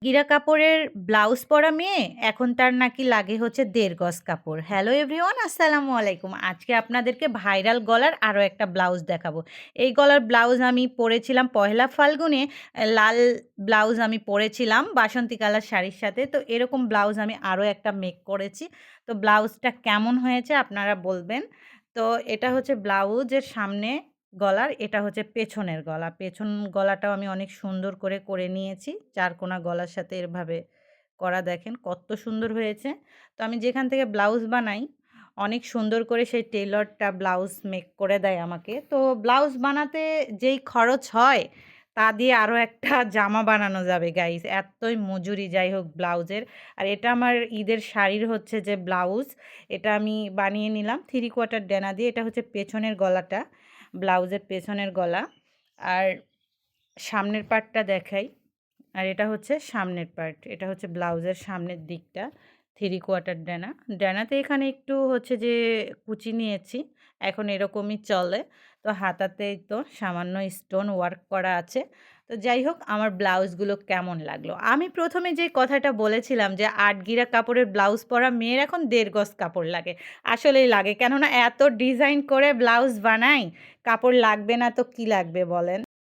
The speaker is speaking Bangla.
গিরা কাপড়ের ব্লাউজ পরা মেয়ে এখন তার নাকি লাগে হচ্ছে ১.৫ গজ কাপড়। হ্যালো এভরিওয়ান, আসসালামু আলাইকুম। আজকে আপনাদেরকে ভাইরাল গলার আরও একটা ব্লাউজ দেখাবো। এই গলার ব্লাউজ আমি পরেছিলাম পহেলা ফাল্গুনে। লাল ব্লাউজ আমি পরেছিলাম বাসন্তী কালার শাড়ির সাথে। তো এরকম ব্লাউজ আমি আরও একটা মেক করেছি। তো ব্লাউজটা কেমন হয়েছে আপনারা বলবেন। তো এটা হচ্ছে ব্লাউজের সামনে গলার, এটা হচ্ছে পেছনের গলা। পেছন গলাটাও আমি অনেক সুন্দর করে নিয়েছি। ৪ কোনা গলার সাথে এভাবে করা, দেখেন কত সুন্দর হয়েছে। তো আমি যেখান থেকে ব্লাউজ বানাই অনেক সুন্দর করে সেই টেলরটা ব্লাউজ মেক করে দেয় আমাকে। তো ব্লাউজ বানাতে যেই খরচ হয় তা দিয়ে আরও একটা জামা বানানো যাবে গাইস। এতই মজুরি যাই হোক ব্লাউজের। আর এটা আমার ঈদের শাড়ির হচ্ছে যে ব্লাউজ, এটা আমি বানিয়ে নিলাম 3/4 ডেনা দিয়ে। এটা হচ্ছে পেছনের গলাটা, ব্লাউজের পেছনের গলা। আর সামনের পার্টটা দেখাই। আর এটা হচ্ছে সামনের পার্ট, এটা হচ্ছে ব্লাউজের সামনের দিকটা 3/4 ডেনা। ডেনাতে এখানে একটু হচ্ছে যে কুচি নিয়েছি, এখন এরকমই চলে। তো হাতাতেই তো সামান্য স্টোন ওয়ার্ক করা আছে। তো যাই হোক, আমার ব্লাউজগুলো কেমন লাগলো? আমি প্রথমে যে কথাটা বলেছিলাম যে ৮ গিরা কাপড়ের ব্লাউজ পরা মেয়ের এখন ১.৫ গজ কাপড় লাগে। আসলেই লাগে, কেননা এত ডিজাইন করে ব্লাউজ বানাই, কাপড় লাগবে না তো কি লাগবে বলেন?